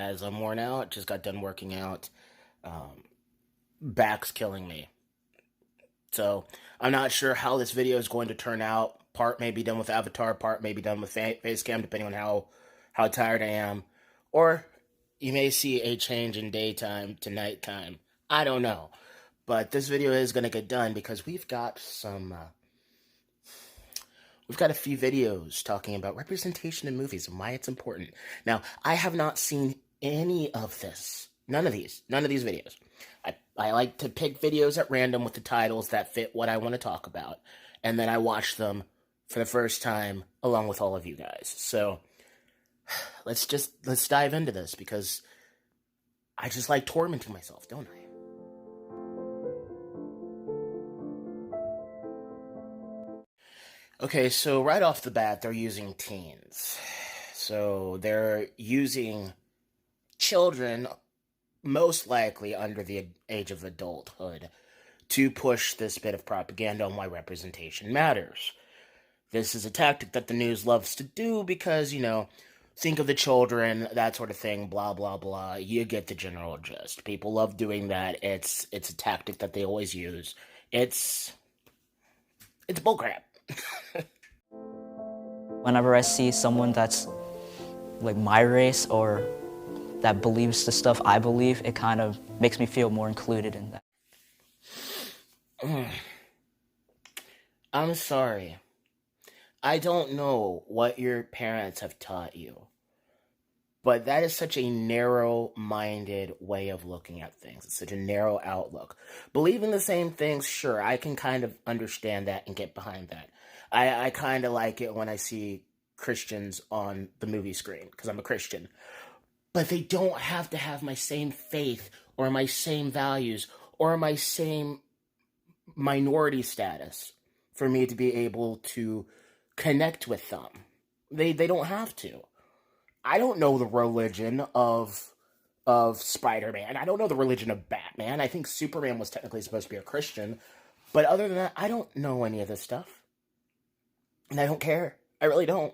as I'm worn out. Just got done working out. Um, Back's killing me. So I'm not sure how this video is going to turn out. Part may be done with avatar, part may be done with face cam, depending on how tired I am. Or you may see a change in daytime to nighttime. I don't know. But this video is going to get done because we've got a few videos talking about representation in movies and why it's important. Now, I have not seen any of this. None of these videos. I like to pick videos at random with the titles that fit what I want to talk about. And then I watch them for the first time along with all of you guys. So let's dive into this because I just like tormenting myself, don't I? Okay, so right off the bat, they're using teens. So they're using children, most likely under the age of adulthood, to push this bit of propaganda on why representation matters. This is a tactic that the news loves to do because, think of the children, that sort of thing, blah, blah, blah. You get the general gist. People love doing that. It's a tactic that they always use. It's bullcrap. Whenever I see someone that's like my race or that believes the stuff I believe, it kind of makes me feel more included in that. I'm sorry. I don't know what your parents have taught you, but that is such a narrow-minded way of looking at things. It's such a narrow outlook. Believing the same things, sure, I can kind of understand that and get behind that. I kind of like it when I see Christians on the movie screen, because I'm a Christian. But they don't have to have my same faith, or my same values, or my same minority status for me to be able to connect with them. They don't have to. I don't know the religion of Spider-Man. I don't know the religion of Batman. I think Superman was technically supposed to be a Christian. But other than that, I don't know any of this stuff. And I don't care. I really don't.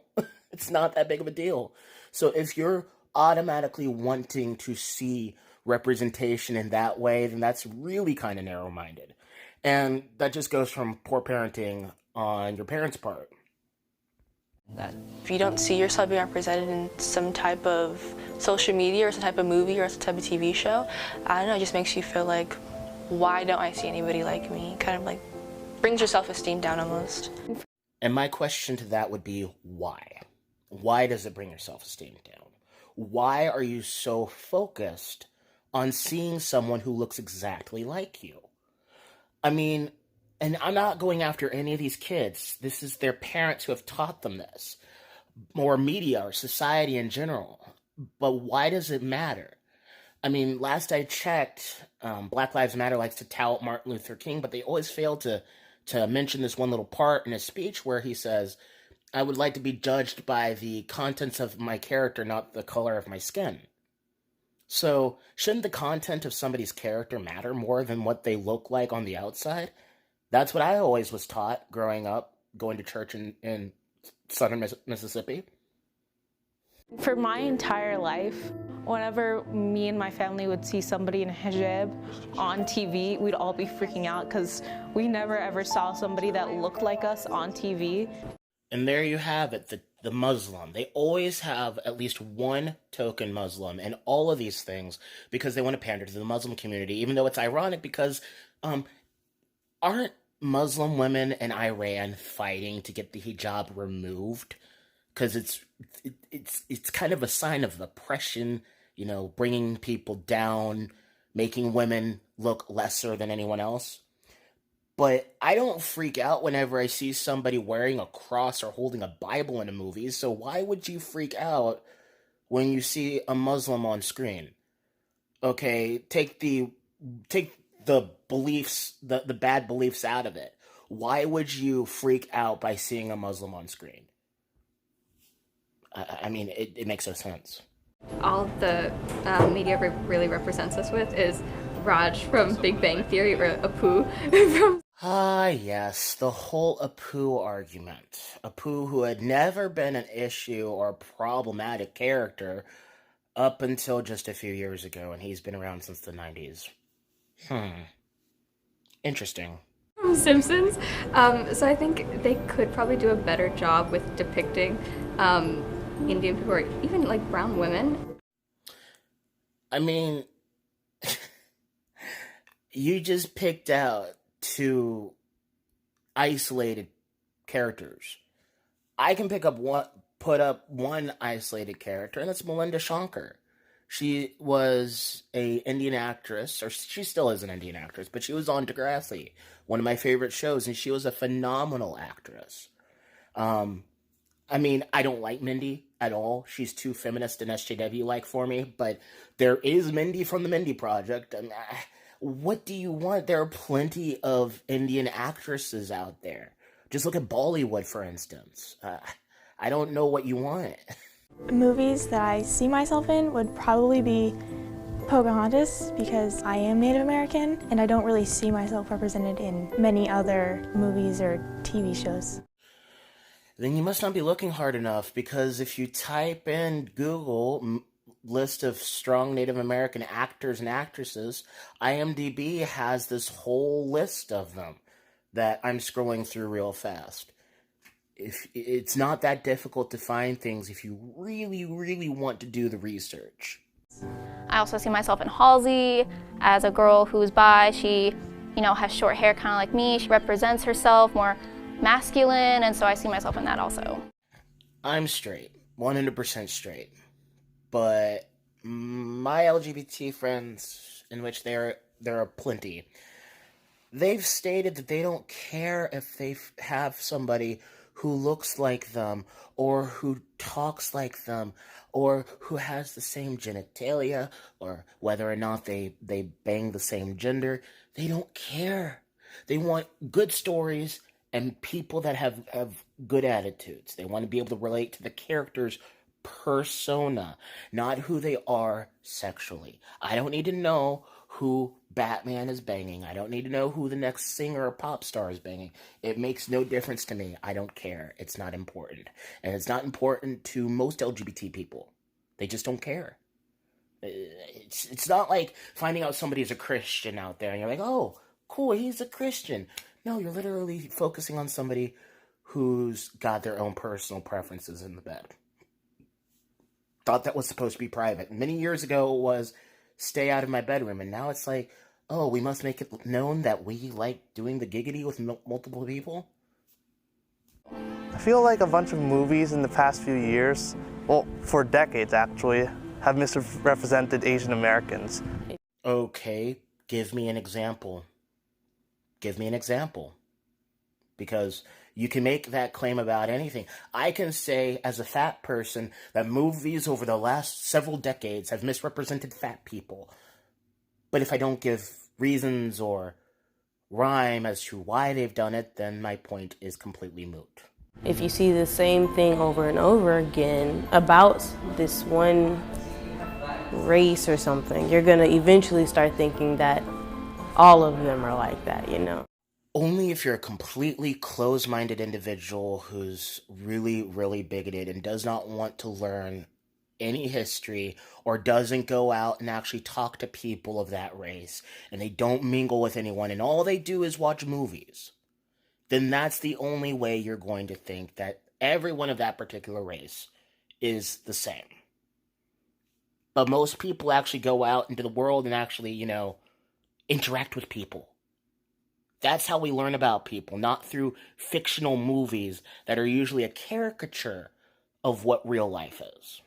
It's not that big of a deal. So if you're automatically wanting to see representation in that way, then that's really kind of narrow-minded. And that just goes from poor parenting on your parents' part. If you don't see yourself being represented in some type of social media or some type of movie or some type of TV show, I don't know, it just makes you feel like, why don't I see anybody like me? Kind of like brings your self-esteem down almost. And my question to that would be, why? Why does it bring your self-esteem down? Why are you so focused on seeing someone who looks exactly like you? I mean, and I'm not going after any of these kids. This is their parents who have taught them this, or media, or society in general. But why does it matter? I mean, last I checked, Black Lives Matter likes to tout Martin Luther King, but they always fail to mention this one little part in his speech where he says, I would like to be judged by the contents of my character, not the color of my skin. So, shouldn't the content of somebody's character matter more than what they look like on the outside? That's what I always was taught growing up, going to church in southern Mississippi. For my entire life, whenever me and my family would see somebody in hijab on TV, we'd all be freaking out because we never ever saw somebody that looked like us on TV. And there you have it, the Muslim. They always have at least one token Muslim in all of these things because they want to pander to the Muslim community, even though it's ironic because aren't Muslim women in Iran fighting to get the hijab removed? Because it's kind of a sign of oppression, bringing people down, making women look lesser than anyone else. But I don't freak out whenever I see somebody wearing a cross or holding a Bible in a movie, so why would you freak out when you see a Muslim on screen? Okay, take the beliefs, the bad beliefs out of it. Why would you freak out by seeing a Muslim on screen? I mean, it makes no sense. All the media really represents us with is Raj from Big Bang Theory, or Apu from... Ah, yes, the whole Apu argument. Apu, who had never been an issue or problematic character Up until just a few years ago, and he's been around since the 90s. Interesting. From Simpsons. So I think they could probably do a better job with depicting Indian people, or even like brown women. I mean, you just picked out two isolated characters. I can put up one isolated character, and that's Melinda Shankar. She was a Indian actress, or she still is an Indian actress, but she was on Degrassi, one of my favorite shows, and she was a phenomenal actress. I mean, I don't like Mindy at all. She's too feminist and SJW-like for me, but there is Mindy from the Mindy Project. And, what do you want? There are plenty of Indian actresses out there. Just look at Bollywood, for instance. I don't know what you want. Movies that I see myself in would probably be Pocahontas, because I am Native American and I don't really see myself represented in many other movies or TV shows. Then you must not be looking hard enough, because if you type in Google list of strong Native American actors and actresses, IMDb has this whole list of them that I'm scrolling through real fast. If it's not that difficult to find things if you really, really want to do the research. I also see myself in Halsey as a girl who's bi. She, has short hair kind of like me. She represents herself more masculine, and so I see myself in that also. I'm straight, 100% straight. But my LGBT friends, in which there are plenty, they've stated that they don't care if they have somebody who looks like them, or who talks like them, or who has the same genitalia, or whether or not they bang the same gender. They don't care. They want good stories and people that have good attitudes. They want to be able to relate to the character's persona, not who they are sexually. I don't need to know who Batman is banging. I don't need to know who the next singer or pop star is banging. It makes no difference to me. I don't care. It's not important. And it's not important to most LGBT people. They just don't care. It's not like finding out somebody's a Christian out there and you're like, oh, cool, he's a Christian. No, you're literally focusing on somebody who's got their own personal preferences in the bed. Thought that was supposed to be private. Many years ago it was stay out of my bedroom, and now it's like, oh, we must make it known that we like doing the giggity with multiple people? I feel like a bunch of movies in the past few years, well, for decades actually, have misrepresented Asian Americans. Okay, give me an example. Give me an example. Because you can make that claim about anything. I can say, as a fat person, that movies over the last several decades have misrepresented fat people. But if I don't give reasons or rhyme as to why they've done it, then my point is completely moot. If you see the same thing over and over again about this one race or something, you're going to eventually start thinking that all of them are like that, Only if you're a completely closed-minded individual who's really, really bigoted and does not want to learn any history, or doesn't go out and actually talk to people of that race, and they don't mingle with anyone, and all they do is watch movies, then that's the only way you're going to think that everyone of that particular race is the same. But most people actually go out into the world and actually, interact with people. That's how we learn about people, not through fictional movies that are usually a caricature of what real life is.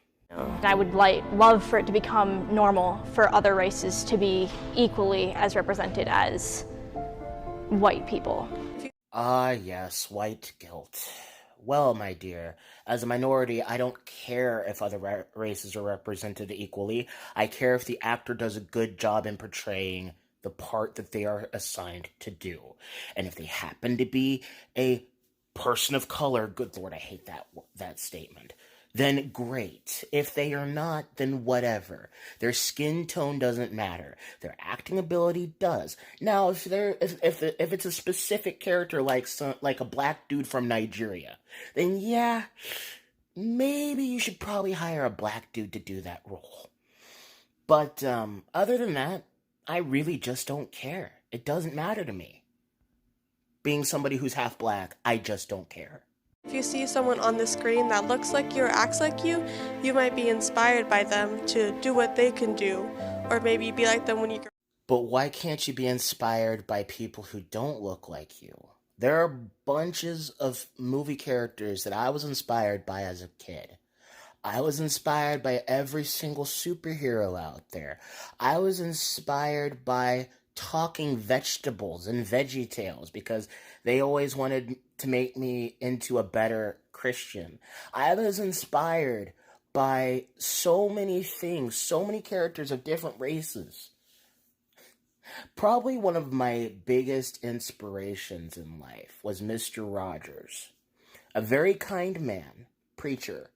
I would love for it to become normal for other races to be equally as represented as white people. Ah, yes, white guilt. Well, my dear, as a minority, I don't care if other races are represented equally. I care if the actor does a good job in portraying the part that they are assigned to do. And if they happen to be a person of color, good Lord, I hate that statement, then great. If they are not, then whatever. Their skin tone doesn't matter. Their acting ability does. Now, if it's a specific character like a black dude from Nigeria, then yeah, maybe you should probably hire a black dude to do that role. But other than that, I really just don't care. It doesn't matter to me. Being somebody who's half black, I just don't care. If you see someone on the screen that looks like you or acts like you might be inspired by them to do what they can do, or maybe be like them when you grow. But why can't you be inspired by people who don't look like you? There are bunches of movie characters that I was inspired by as a kid. I was inspired by every single superhero out there. I was inspired by talking vegetables and VeggieTales because they always wanted to make me into a better Christian. I was inspired by so many things, so many characters of different races. Probably one of my biggest inspirations in life was Mr. Rogers, a very kind man, preacher,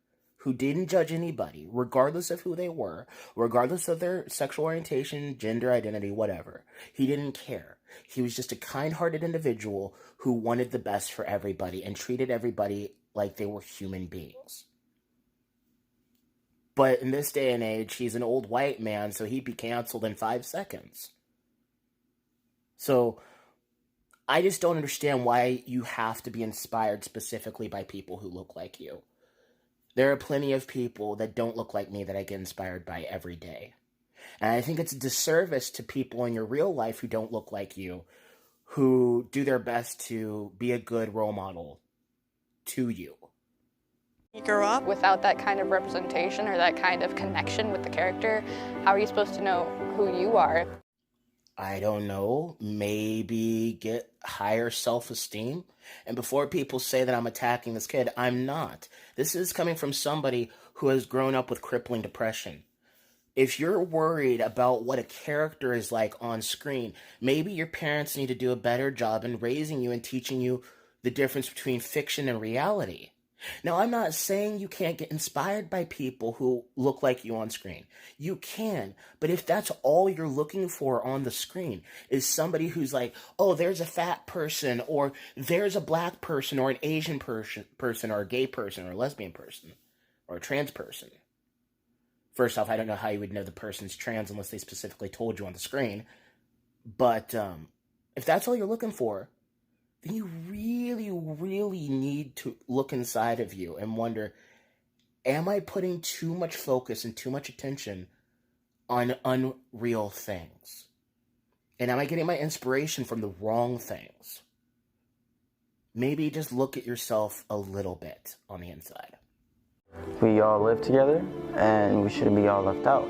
who didn't judge anybody, regardless of who they were, regardless of their sexual orientation, gender identity, whatever. He didn't care. He was just a kind-hearted individual who wanted the best for everybody and treated everybody like they were human beings. But in this day and age, he's an old white man, so he'd be canceled in 5 seconds. So I just don't understand why you have to be inspired specifically by people who look like you. There are plenty of people that don't look like me that I get inspired by every day. And I think it's a disservice to people in your real life who don't look like you, who do their best to be a good role model to you. You grow up without that kind of representation or that kind of connection with the character, how are you supposed to know who you are? I don't know, maybe get higher self-esteem. And before people say that I'm attacking this kid, I'm not. This is coming from somebody who has grown up with crippling depression. If you're worried about what a character is like on screen, maybe your parents need to do a better job in raising you and teaching you the difference between fiction and reality. Now, I'm not saying you can't get inspired by people who look like you on screen. You can, but if that's all you're looking for on the screen is somebody who's like, oh, there's a fat person, or there's a black person, or an Asian person, or a gay person, or a lesbian person, or a trans person. First off, I don't know how you would know the person's trans unless they specifically told you on the screen. But if that's all you're looking for, then you really, really need to look inside of you and wonder, am I putting too much focus and too much attention on unreal things? And am I getting my inspiration from the wrong things? Maybe just look at yourself a little bit on the inside. We all live together, and we shouldn't be all left out.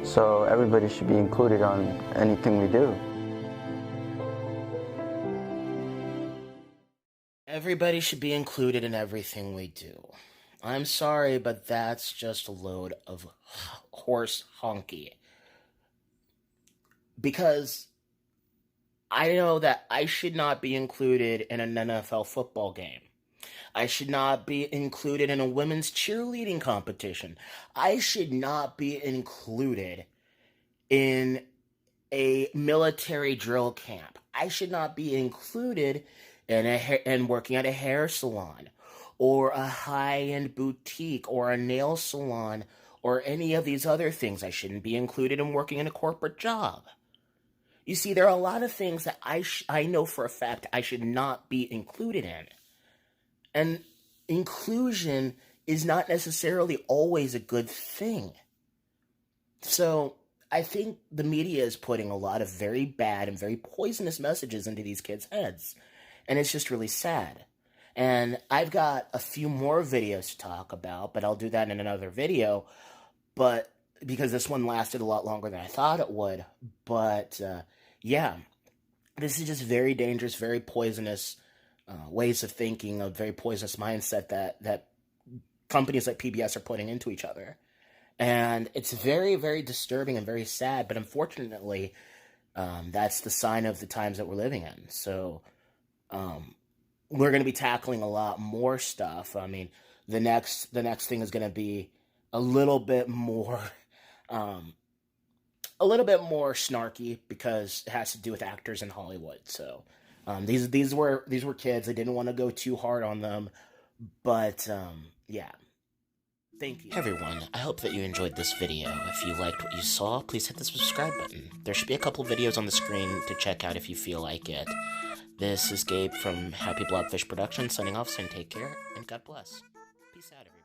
So everybody should be included on anything we do. Everybody should be included in everything we do. I'm sorry, but that's just a load of horse honky. Because I know that I should not be included in an NFL football game. I should not be included in a women's cheerleading competition. I should not be included in a military drill camp. I should not be included in working at a hair salon, or a high-end boutique, or a nail salon, or any of these other things. I shouldn't be included in working in a corporate job. You see, there are a lot of things that I know for a fact I should not be included in. And inclusion is not necessarily always a good thing. So I think the media is putting a lot of very bad and very poisonous messages into these kids' heads. And it's just really sad. And I've got a few more videos to talk about, but I'll do that in another video. But because this one lasted a lot longer than I thought it would. But yeah, this is just very dangerous, very poisonous ways of thinking, a very poisonous mindset that companies like PBS are putting into each other. And it's very, very disturbing and very sad. But unfortunately, that's the sign of the times that we're living in. So we're going to be tackling a lot more stuff. I mean, the next thing is going to be a little bit more snarky because it has to do with actors in Hollywood. So these were kids. I didn't want to go too hard on them, but yeah. Thank you. Hey everyone, I hope that you enjoyed this video. If you liked what you saw, please hit the subscribe button. There should be a couple videos on the screen to check out if you feel like it. This is Gabe from Happy Blobfish Productions signing off, saying take care and God bless. Peace out, everyone.